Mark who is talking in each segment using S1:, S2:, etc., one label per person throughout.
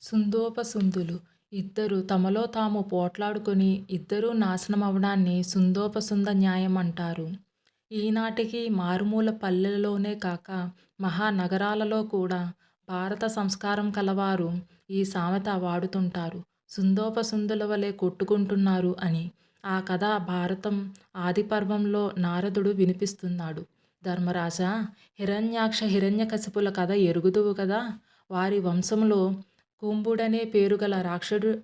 S1: సుందోపసుందులు ఇద్దరు తమలో తాము పోట్లాడుకొని ఇద్దరూ నాశనమవడాన్ని సుందోపసుంద న్యాయం అంటారు. ఈనాటికి మారుమూల పల్లెల్లోనే కాక మహానగరాలలో కూడా భారత సంస్కారం కలవారు ఈ సామెత వాడుతుంటారు. సుందోపసుందుల వలె కొట్టుకుంటున్నారు అని. ఆ కథ భారతం ఆదిపర్వంలో నారదుడు వినిపిస్తున్నాడు. ధర్మరాజా, హిరణ్యాక్ష హిరణ్యకశిపుల కథ ఎరుగుదువు కదా. వారి వంశంలో కుంభుడనే పేరుగల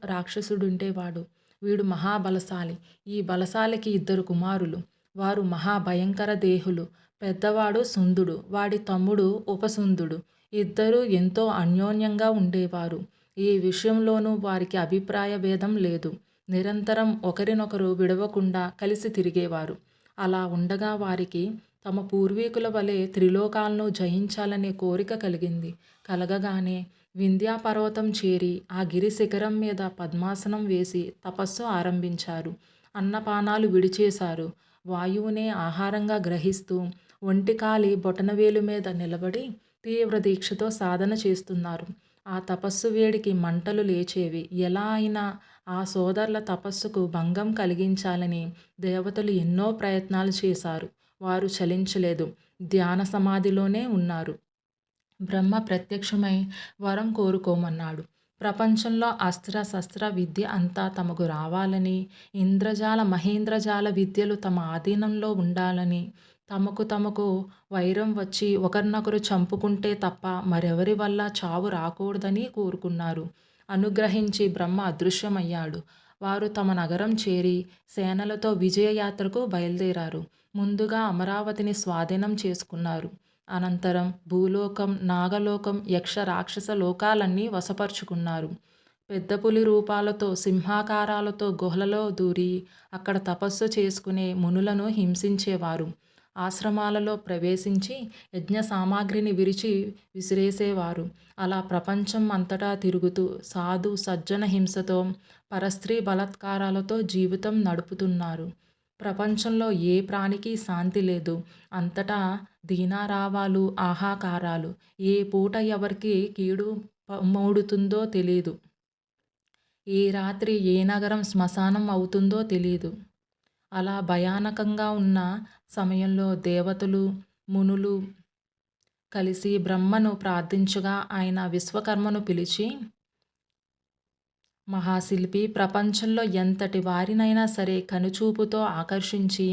S1: రాక్షసుడుండేవాడు. వీడు మహాబలశాలి. ఈ బలశాలికి ఇద్దరు కుమారులు. వారు మహాభయంకర దేహులు. పెద్దవాడు సుందుడు, వాడి తమ్ముడు ఉపసుందుడు. ఇద్దరూ ఎంతో అన్యోన్యంగా ఉండేవారు. ఈ విషయంలోనూ వారికి అభిప్రాయ భేదం లేదు. నిరంతరం ఒకరినొకరు విడవకుండా కలిసి తిరిగేవారు. అలా ఉండగా వారికి తమ పూర్వీకుల వలె త్రిలోకాలను జయించాలనే కోరిక కలిగింది. కలగగానే వింధ్యాపర్వతం చేరి ఆ గిరి శిఖరం మీద పద్మాసనం వేసి తపస్సు ఆరంభించారు. అన్నపానాలు విడిచేశారు. వాయువునే ఆహారంగా గ్రహిస్తూ ఒంటికాలి బొటనవేలు మీద నిలబడి తీవ్ర దీక్షతో సాధన చేస్తున్నారు. ఆ తపస్సు వేడికి మంటలు లేచేవి. ఎలా అయినా ఆ సోదరుల తపస్సుకు భంగం కలిగించాలని దేవతలు ఎన్నో ప్రయత్నాలు చేశారు. వారు చలించలేదు. ధ్యాన సమాధిలోనే ఉన్నారు. బ్రహ్మ ప్రత్యక్షమై వరం కోరుకోమన్నాడు. ప్రపంచంలో అస్త్ర శస్త్ర విద్య అంతా తమకు రావాలని, ఇంద్రజాల మహేంద్రజాల విద్యలు తమ ఆధీనంలో ఉండాలని, తమకు వైరం వచ్చి ఒకరినొకరు చంపుకుంటే తప్ప మరెవరి వల్ల చావు రాకూడదని కోరుకున్నారు. అనుగ్రహించి బ్రహ్మ అదృశ్యమయ్యాడు. వారు తమ నగరం చేరి సేనలతో విజయయాత్రకు బయలుదేరారు. ముందుగా అమరావతిని స్వాధీనం చేసుకున్నారు. అనంతరం భూలోకం, నాగలోకం, యక్ష రాక్షస లోకాలన్నీ వశపరుచుకున్నారు. పెద్ద పులి రూపాలతో, సింహాకారాలతో గుహలలో దూరి అక్కడ తపస్సు చేసుకునే మునులను హింసించేవారు. ఆశ్రమాలలో ప్రవేశించి యజ్ఞ సామాగ్రిని విసిరేసేవారు. అలా ప్రపంచం అంతటా తిరుగుతూ సాధు సజ్జన హింసతో, పరస్త్రీ బలాత్కారాలతో జీవితం నడుపుతున్నారు. ప్రపంచంలో ఏ ప్రాణికి శాంతి లేదు. అంతటా దీనారావాలు, ఆహాకారాలు. ఏ పూట ఎవరికి కీడు మూడుతుందో తెలీదు. ఏ రాత్రి ఏ నగరం శ్మశానం అవుతుందో తెలీదు. అలా భయానకంగా ఉన్న సమయంలో దేవతలు, మునులు కలిసి బ్రహ్మను ప్రార్థించగా ఆయన విశ్వకర్మను పిలిచి, మహాశిల్పి, ప్రపంచంలో ఎంతటి వారినైనా సరే కనుచూపుతో ఆకర్షించి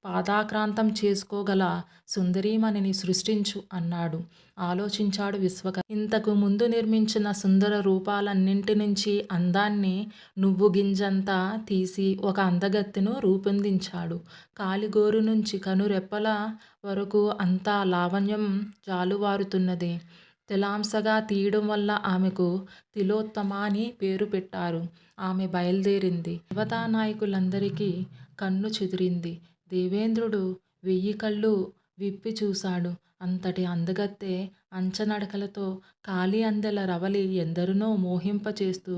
S1: పాదాక్రాంతం చేసుకోగల సుందరీమణిని సృష్టించు అన్నాడు. ఆలోచించాడు విశ్వకర్మ. ఇంతకు ముందు నిర్మించిన సుందర రూపాలన్నింటి నుంచి అందాన్ని నువ్వు గింజంతా తీసి ఒక అందగత్తెను రూపొందించాడు. కాలిగోరు నుంచి కనురెప్పల వరకు అంతా లావణ్యం జాలువారుతున్నది. తెలాంసగా తీయడం వల్ల ఆమెకు తిలోత్తమ అని పేరు పెట్టారు. ఆమె బయలుదేరింది. దేవతానాయకులందరికీ కన్ను చెదిరింది. దేవేంద్రుడు 1000 కళ్ళు విప్పి చూశాడు. అంతటి అందగత్తె అంచనడకలతో కాలి అందెల రవలి ఎందరినో మోహింపచేస్తూ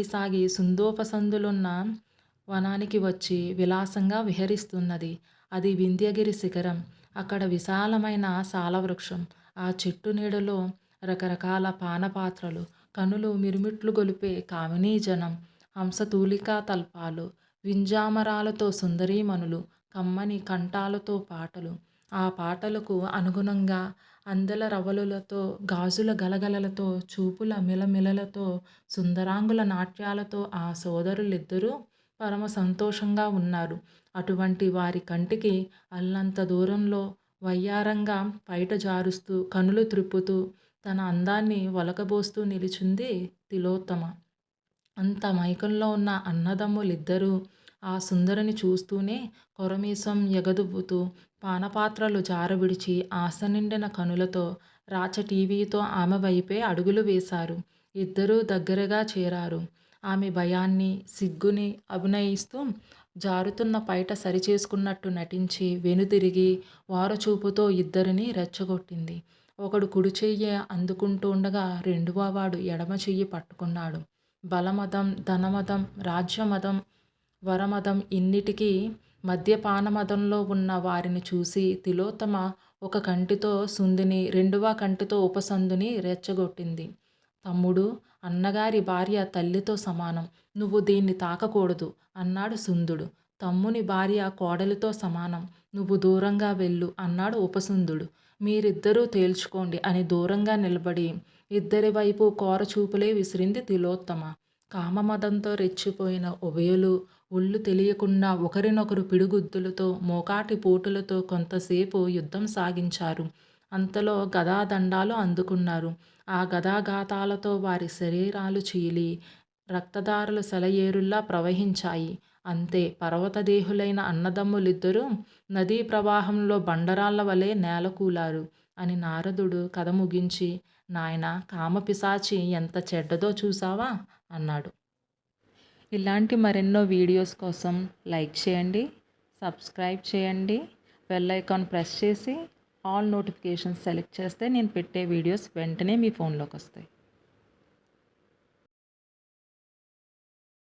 S1: సాగి సుందోపసందులున్న వనానికి వచ్చి విలాసంగా విహరిస్తున్నది. అది వింధ్యగిరి శిఖరం. అక్కడ విశాలమైన సాలవృక్షం. ఆ చెట్టు నీడలో రకరకాల పానపాత్రలు, కనులు మిరుమిట్లు గొలిపే కామినీజనం, హంసతూలికా తల్పాలు, వింజామరాలతో సుందరీమణులు, కమ్మని కంఠాలతో పాటలు. ఆ పాటలకు అనుగుణంగా అందెల రవలులతో, గాజుల గలగలలతో, చూపుల మిలమిలలతో, సుందరాంగుల నాట్యాలతో ఆ సోదరులిద్దరూ పరమ సంతోషంగా ఉన్నారు. అటువంటి వారి కంటికి అల్లంత దూరంలో వయ్యారంగా పైట జారుస్తూ, కనులు త్రిప్పుతూ, తన అందాన్ని ఒలకబోస్తూ నిలిచింది తిలోత్తమ. అంత మైకంలో ఉన్న అన్నదమ్ములిద్దరూ ఆ సుందరిని చూస్తూనే కొరమీసం ఎగదువ్వుతూ, పానపాత్రలు జారవిడిచి, ఆశ నిండిన కనులతో, టీవీతో ఆమె వైపే అడుగులు వేశారు. ఇద్దరూ దగ్గరగా చేరారు. ఆమె భయాన్ని, సిగ్గుని అభినయిస్తూ జారుతున్న పైట సరిచేసుకున్నట్టు నటించి వెనుతిరిగి వారచూపుతో ఇద్దరినీ రెచ్చగొట్టింది. ఒకడు కుడి చెయ్యి అందుకుంటూండగా రెండవవాడు ఎడమ చెయ్యి పట్టుకున్నాడు. బలమదం, ధనమదం, రాజ్యమదం, వరమదం ఇన్నిటికీ మద్యపానమదంలో ఉన్న వారిని చూసి తిలోత్తమ ఒక కంటితో సుందిని, రెండవ కంటితో ఉపసందుని రెచ్చగొట్టింది. తమ్ముడు, అన్నగారి భార్య తల్లితో సమానం. నువ్వు దీన్ని తాకకూడదు అన్నాడు సుందుడు. తమ్ముని భార్య కోడలితో సమానం. నువ్వు దూరంగా వెళ్ళు అన్నాడు ఉపసుందుడు. మీరిద్దరూ తేల్చుకోండి అని దూరంగా నిలబడి ఇద్దరి వైపు కోరచూపులే విసిరింది తిలోత్తమ. కామమదంతో రెచ్చిపోయిన ఉభయులు ఒళ్ళు తెలియకుండా ఒకరినొకరు పిడిగుద్దులతో మోకాటి పోటులతో కొంతసేపు యుద్ధం సాగించారు. అంతలో గదాదండాలు అందుకున్నారు. ఆ గదాఘాతాలతో వారి శరీరాలు చీలి రక్తధారలు సెలయేరుల్లా ప్రవహించాయి. అంతే, పర్వతదేహులైన అన్నదమ్ములిద్దరూ నదీ ప్రవాహంలో బండరాళ్ల వలె నేలకూలారు అని నారదుడు కథ ముగించి, నాయనా, కామపిశాచి ఎంత చెడ్డదో చూసావా అన్నాడు. ఇలాంటి మరెన్నో వీడియోస్ కోసం లైక్ చేయండి, సబ్స్క్రైబ్ చేయండి, బెల్ ఐకాన్ ప్రెస్ చేసి ఆల్ నోటిఫికేషన్స్ సెలెక్ట్ చేస్తే నేను పెట్టే వీడియోస్ వెంటనే మీ ఫోన్లోకి వస్తాయి.